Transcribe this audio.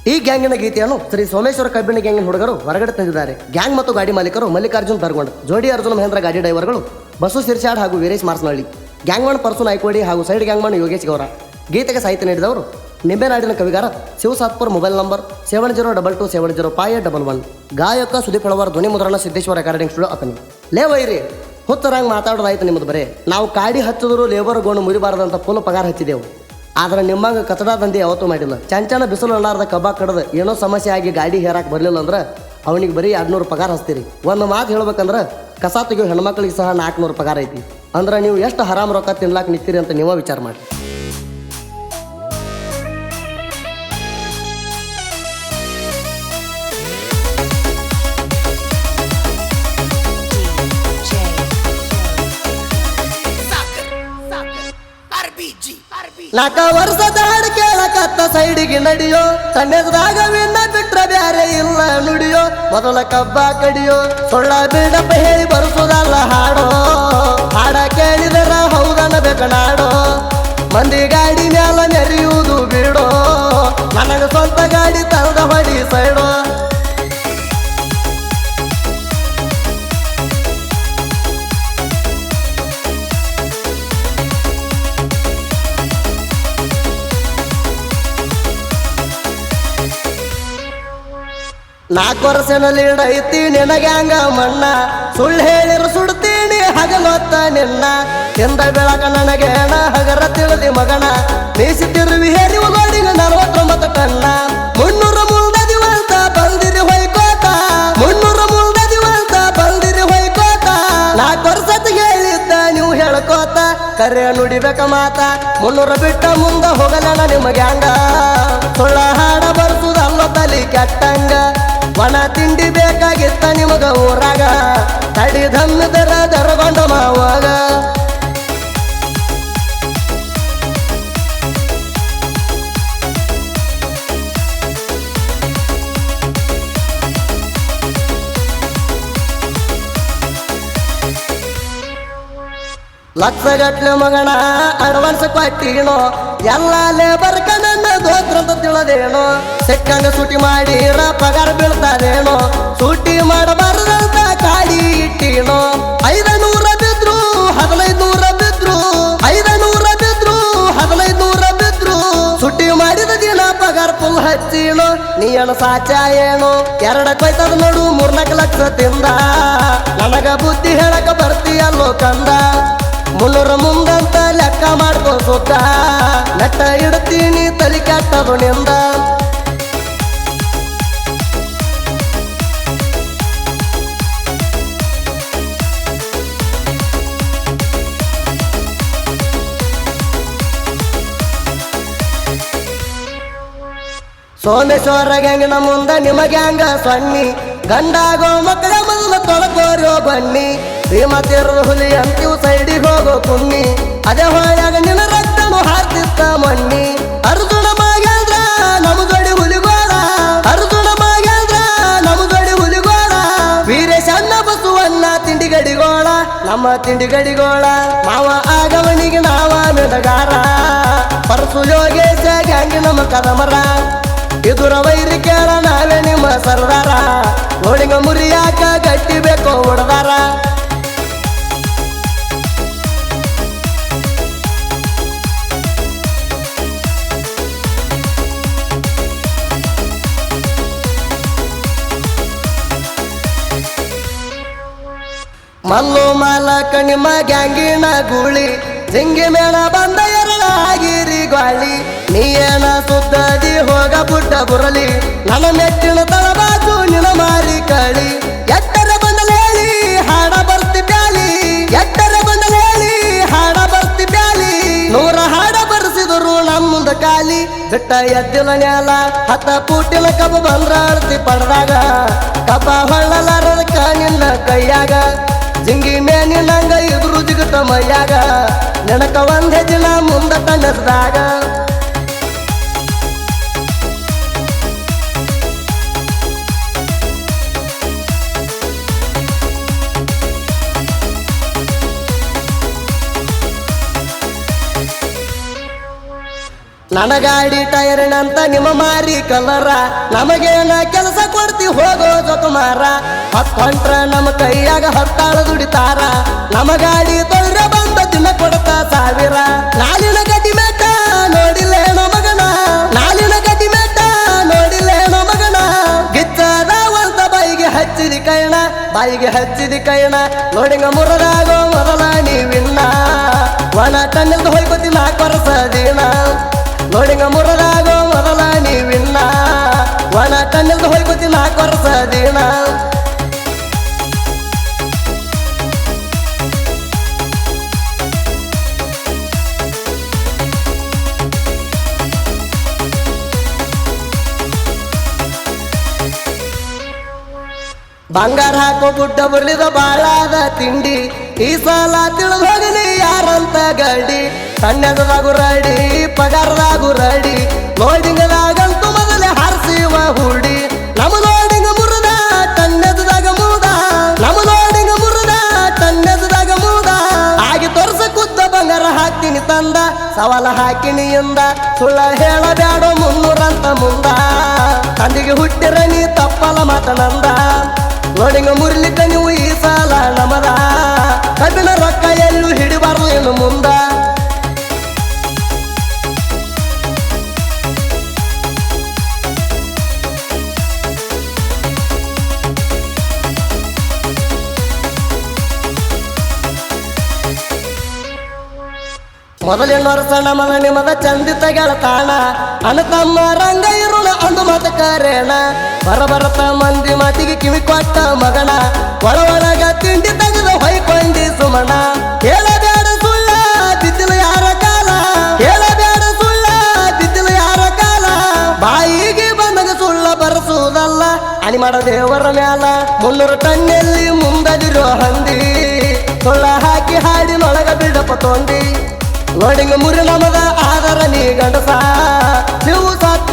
ಈ ಗ್ಯಾಂಗಿನ ಗೀತೆಯನ್ನು ಶ್ರೀ ಸೋಮೇಶ್ವರ ಕಬ್ಬಿಣ ಗ್ಯಾಂಗಿನ ಹುಡುಗರು ಹೊರಗಡೆ ತಂದಿದ್ದಾರೆ. ಗ್ಯಾಂಗ್ ಮತ್ತು ಗಾಡಿ ಮಾಲೀಕರು ಮಲ್ಲಿಕಾರ್ಜುನ್ ದರ್ಗೊಂಡ್, ಜೋಡಿ ಅರ್ಜುನ ಮಹೇಂದ್ರ ಗಾಡಿ ಡ್ರೈವರ್ಗಳು ಬಸು ಸಿರ್ಸಾಡ್ ಹಾಗೂ ವೀರೇಶ್ ಮಾರ್ಸ್ನಳ್ಳಿ, ಗ್ಯಾಂಗ್ ಮನ್ ಪರ್ಸು ನಾಯ್ಕೋಡಿ ಹಾಗೂ ಸೈಡ್ ಗ್ಯಾಂಗ್ ಮನ್ ಯೋಗೇಶ್ ಗೌರ. ಗೀತೆಗೆ ಸಾಹಿತ್ಯ ನೀಡಿದವರು ನಿಂಬೆನಾಡಿನ ಕವಿಗಾರ ಶಿವಸಾತ್ಪುರ್. Mobile number 7022705811. ಗಾಯಕ ಸುದೀಪ್ ಹೆಳವರ್. ಧ್ವನಿ ಮುದ್ರಣ ಸಿದ್ದೇಶ್ವರ ರೆಕಾರ್ಡಿಂಗ್ ಸ್ಟುಡಿಯೋ ಅತನಿ. ಲೇ ವೈರಿ ಹುತ್ತರಂಗ್ ಮಾತಾಡೋದಾಯ್ತು ನಿಮ್ಮದು ಬರೇ. ನಾವು ಕಾಡಿ ಹಚ್ಚಿದ್ರು ಲೇಬರ್ ಗೋಣು ಮುರಿಬಾರ್ದಂತ ಫುಲ್ ಪಗಾರ ಹಚ್ಚಿದೆವು. ಆದ್ರೆ ನಿಮ್ಮಂಗ ಕಚಡ ದಂಧೆ ಯಾವತ್ತೂ ಮಾಡಿಲ್ಲ. ಚಂಚನ ಬಿಸಿಲು ಅಲ್ಲಾರ್ದ ಕಬ್ಬ ಕಡ್ದು ಏನೋ ಸಮಸ್ಯೆ ಆಗಿ ಗಾಡಿ ಹೇರಾಕ್ ಬರಲಿಲ್ಲ ಅಂದ್ರೆ ಅವನಿಗೆ ಬರೀ 200 ಪಗಾರ ಹಚ್ತೀರಿ. ಒಂದು ಮಾತು ಹೇಳ್ಬೇಕಂದ್ರೆ ಕಸ ತೆಗಿಯೋ ಹೆಣ್ಮಕ್ಳಿಗೆ ಸಹ 400 ಪಗಾರ ಐತಿ. ಅಂದ್ರೆ ನೀವು ಎಷ್ಟು ಹರಾಮ್ ರೊಕ್ಕ ತಿನ್ಲಾಕ್ ನಿಂತೀರಿ ಅಂತ ನೀವೇ ವಿಚಾರ ಮಾಡಿ. ನಾಕ ವರ್ಷದ ಹಾಡು ಕೇಳಕತ್ತ ಸೈಡಿಗೆ ನಡಿಯೋ, ಸಣ್ಣದಾಗ ವಿನ್ನ ಬಿಟ್ರ ಬ್ಯಾರೆ ಇಲ್ಲ ನುಡಿಯೋ. ಮೊದಲ ಕಬ್ಬ ಕಡಿಯೋ, ಸೊಳ್ಳ ಬಿಡಪ್ಪ ಹೇಳಿ ಬರ್ಸೋದಲ್ಲ ಹಾಡೋ. ಹಾಡ ಕೇಳಿದರ ಹೌದನ ಬೇಕನಾಡೋ. ಮಂದಿ ಗಾಡಿ ಮ್ಯಾಲ ಮೆರೆಯುವುದು ಬಿಡೋ, ನನಗ ಸ್ವಂತ ಗಾಡಿ ತರದ ಹೊಡಿ ಸೈಡೋ. ನಾಲ್ಕು ವರ್ಷನಲ್ಲಿ ಐತಿ ನಿನಗ್ಯಾಂಗ ಮಣ್ಣ, ಸುಳ್ಳು ಹೇಳಿರು ಸುಡ್ತೀನಿ ಹಗಲೊತ್ತ ನಿನ್ನ. ಹಿಂದ ಬೆಳಕ ನನಗೇಣ ಹಗರ ತಿಳಿದಿ ಮಗಣ, ಮೀಸಿತಿರುವಿ ಹೇಳಿ ಗೋಡಿಗೆ 49 ಟನ್ನ. 300 ಮುಳ್ದ ದಿವಂತ ಬಂದಿರಿ ಹೊಯ್ಕೋತ, 300 ಮುಳ್ದ ದಿವಂತ ಬಂದಿರಿ ಹೊಯ್ಕೋತ. 4 ವರ್ಷಕ್ಕೆ ಹೇಳಿದ್ದ ನೀವು ಹೇಳ್ಕೋತ, ಕರೆ ನುಡಿಬೇಕ ಮಾತ 300 ಬಿಟ್ಟ ಮುಂದ ಹೋಗಲಣ ನಿಮಗ್ಯಾಂಗ. ಸುಳ್ಳ ಹಾಡ ಬರ್ಸುದಲ್ಲ ತಲಿ ಕೆಟ್ಟಂಗ. ಒಣ ತಿಂಡಿ ಬೇಕಾಗಿತ್ತ ನಿಮಗ ಊರಾಗ, ತಡಿ ಧಮ್ಮಿದರ ದರಗೊಂಡ ಮಾವಾಗ. ಲಕ್ಷಗಟ್ಲೆ ಮಗಣ ಅಡ್ವಾನ್ಸ್ ಕೊಟ್ಟಿನೋ, ಎಲ್ಲ ಲೇಬರ್ ನನ್ನ ದೋತ್ರಂತ ತಿಳಿದೇನೋ. ಸಿಕ್ಕಂಗ ಸೂಟಿ ಮಾಡಿರ ಪಗಾರ ಬೀಳ್ತಾರೇನೋ, ಸೂಟಿ ಮಾಡಬಾರದಂತ ಕಾಡಿ ಇಟ್ಟಿನೋ. 500 ಬಿದ್ರು 1500 ಬಿದ್ರು, 500 ಬಿದ್ರು 1500 ಬಿದ್ರು. ಸುಟ್ಟಿ ಮಾಡಿದ ದಿನ ಪಗಾರ ಫುಲ್ ಹಚ್ಚಿನೋ. ನೀ ಏನು ಸಾಚ ಏನೋ, 2 ಕೊಯ್ತದ ನೋಡು 3-4 ಲಕ್ಷ ತಿಂದ. ನನಗ ಬುದ್ಧಿ ಹೇಳಕ ಬರ್ತೀಯಲ್ಲೋ ಕಂದ. 300 ಮುಂದಂತ ಲೆಕ್ಕ ಮಾಡ್ಕೋ ಸುತ್ತ, ನೆಟ್ಟ ಇಡ್ತೀನಿ ತಲಿ ಕೆಟ್ಟದು ನಿಂದ. ಸೋಮೇಶ್ವರ ಗ್ಯಾಂಗಿನ ಮುಂದ ನಿಮಗ್ಯಾಂಗ ಸೊನ್ನಿ, ಗಂಡಾಗೋ ಮಕ್ಕಳ ಮೊದಲು ತೊಳಕೋರೋ ಬನ್ನಿ. ಭೀಮತಿರ ಹುಲಿ ಅಂತೀವ್ ಸೈಡಿಗೆ ಹೋಗೋ ಕುನ್ನಿ, ಅದೇ ಹೊಳ್ಯಾಗ ನಿನ್ನ ರಕ್ತನು ಹಾರ್ತಿತ್ತ ಮಣ್ಣಿ. ಅರ್ಜುನ ಮಗೇಂದ್ರ ನಮಗಡಿ ಹುಲಿಗೋಳ, ಅರ್ಜುನ ಮಗೇಂದ್ರ ನಮಗಡಿ ಹುಲಿಗೋಳ. ವೀರೇಶ ಅನ್ನ ಬಸುವನ್ನ ತಿಂಡಿಗಡಿಗೋಳ, ನಮ್ಮ ತಿಂಡಿಗಡಿಗೋಳ. ಮಾವ ಆಗವನಿಗೆ ನಾವ ಮೆಡಗಾರ, ಪರಸು ಯೋಗೇಶ ಗ್ಯಾಂಗಿ ನಮ್ಮ ಕದಮರ. ಇದುರ ವೈರಿ ಕೇಳ ನಾವೇ ನಿಮ್ಮ ಸರ್ದಾರ, ಹೋಳಿಗ ಮುರಿಯಾಕ ಗಟ್ಟಿ ಬೇಕೋ ಹೊಡೆದಾರ. ಮಲ್ಲು ಮಾಲಕ ನಿಮ್ಮ ಗ್ಯಾಂಗಿನ ಗೂಳಿ, ಜಿಂಗಿ ಮೇಣ ಬಂದ ಎರಡಾಗಿರಿ ಗಾಳಿ. ನೀಯೇನ ಸುದ್ದದಿ ಹೋಗ ಬುಡ್ಡ ಬುರಲಿ, ನನ್ನ ಮೆಟ್ಟಿನ ತಳಬಾಜು ನಿನ ಮಾರಿ ಕಳಿ. ಎಟ್ಟರ ಬಂದಲ್ ಹೇಳಿ ಹಾಡ ಬರ್ತಿ ಬ್ಯಾಲಿ, ಎಟ್ಟರ ಬಂದಲ್ ಹೇಳಿ ಹಾಡ ಬರ್ತಿ ಬ್ಯಾಲಿ. 100 ಹಾಡ ಬರ್ಸಿದ್ರು ನಮ್ಮ ಮುಂದ ಕಾಲಿ, ಬಿಟ್ಟ ಎದ್ದಿನ ನ್ಯಾಲ 10 ಪೂಟಿನ ಕಬ್ಬ ಬಂದ್ರ ಅಳ್ತಿ ಪಡ್ದಾಗ. ಕಬ್ಬ ಹೊಳ್ಳಲಾರದಕ್ಕ ನಿನ್ನ ಕೈಯಾಗ, ಜಿಂಗಿ ಮೇನಿನಂಗ ಇದ್ರು ಜಿಗುತ್ತ ಮೈಯಾಗ. ನೆನಕ ಒಂದೇ ದಿನ ಮುಂದ ತಣ್ಣದಾಗ. ನನ್ನ ಗಾಡಿ ಟೈರಿನಂತ ನಿಮ್ಮ ಮಾರಿ ಕಲರ ನಮಗೇನ ಕೆಲಸ ಕೊಡ್ತಿ ಹೋಗೋ ಜೊಕುಮಾರ ಹೊಂಟ್ರ ನಮ್ಮ ಕೈಯಾಗ ಹತ್ತಾಳ ದುಡಿತಾರ ನಮ್ಮ ಗಾಡಿ ತೊಳ್ರೆ ಬಂದ ದಿನ ಕೊಡ್ತಾ ಸಾವಿರ ನಾಲಿನ ಗಡ್ಡಿ ಮೇಟ ನೋಡಿಲ್ಲೇನೋ ಮಗನ ನಾಲಿನ ಗಡ್ಡಿ ಮೇಟ ನೋಡಿಲ್ಲೇನೋ ಮಗನ ಗಿಚ್ಚದ ಒಂದ ಬಾಯಿಗೆ ಹಚ್ಚಿದಿ ಕೈಣ ನೋಡಿಂಗ ಮುರದಾಗೋ ಮೊದಲ ನೀವಿನ್ನ ವನ ಟನ್ನಿಲ್ದು ಹೋಯ್ಕೋತಿ 4 ವರ್ಷ ದಿನ ನೋಡಿಂಗ ಮುರದಾಗೋ ಮೊದಲ ನೀವಿನ್ನ ವನ ಟನ್ನಿಲ್ದು ಹೋಯ್ಕೋತಿ 4 ವರ್ಷ ದಿನ ಬಂಗಾರ ಹಾಕೋ ಗುಡ್ಡ ಬುರ್ಲಿದ ಬಾಳಾದ ತಿಂಡಿ ಈ ಸಲ ತಿಳಿದು ಹೋಗಲಿ ಯಾರಂತ ಗಡಿ ಸಣ್ಣದಾಗು ರಡಿ ಪಗಾರದಾಗು ರಡಿ ಲೋಡಿಂಗದಾಗಂತೂ ಮೊದಲೇ ಹಾರಿಸುವ ಹುಡಿ ನಮ್ಮ ಲೋಡಿಂಗ ಮುರುದ ಟನ್ನೆದಾಗ ಮೂದ ನಮ್ಮ ಲೋಡಿಂಗ ಮುರುದ ಟನ್ನೆದಾಗ ಮೂದ ಆಗಿ ತೋರ್ಸ ಕುದ್ದ ಬಂಗಾರ ಹಾಕ್ತೀನಿ ತಂದ ಸವಾಲ ಹಾಕಿನಿ ಎಂದ ಸುಳ್ಳ ಹೇಳಬ್ಯಾಡೋ 300 ಅಂತ ಮುಂದ ತಂದಿಗೆ ಹುಟ್ಟಿರ ನೀ ತಪ್ಪಲ ಮಾತನಂದ ನೋಡಿಂಗ ಮುರ್ಲಿಕ್ಕ ನೀವು ಈ ಸಾಲ ನಮದ ಕಬ್ಬಿನ ರೊಕ್ಕ ಎಲ್ಲೂ ಹಿಡಿಬಾರ್ದು ಇನ್ನು ಮುಂದ ಮೊದಲಿನ ವರ್ಷ ನಮನ ನಿಮದ ಚಂದಿತ ಗೆಳತಾಣ ಅನತಮ್ಮ ರಂಗ ಇರುಣ ಅಂದು ಮತ ಕರೇಣ ಬರಬರತ ಮಂದಿ ಮಾತಿಗೆ ಕಿವಿ ಕೊಟ್ಟ ಮಗನ ಒಳಗ ತಿಂಡಿ ತೆಗೆದು ಹೊಯ್ಕೊಂಡಿ ಸುಮಣ ಹೇಳಬೇಡ ಸುಳ್ಳ ಬಿದ್ದಿಲು ಯಾರ ಕಾಲ ಹೇಳಬೇಡ ಸುಳ್ಳ ಬಿದ್ದಿಲು ಯಾರ ಕಾಲ ಬಾಯಿಗೆ ಬಂದಾಗ ಸುಳ್ಳ ಬರಸುವುದಲ್ಲ ಅನಿ ಮಾಡ ದೇವರ ಮ್ಯಾಲ 300 ಟನ್ನೆಲ್ಲಿ ಮುಂದದಿರೋ ಹಂದಿ ಸುಳ್ಳ ಹಾಕಿ ಹಾಡಿನೊಳಗ ಬಿಡಪ ತೊಂದಿ ನೋಡಿಂಗ ಮುರಿ ನಮದ ಆದರ ನೀ ಗಂಡಸ ನೀವು ಸತ್ತ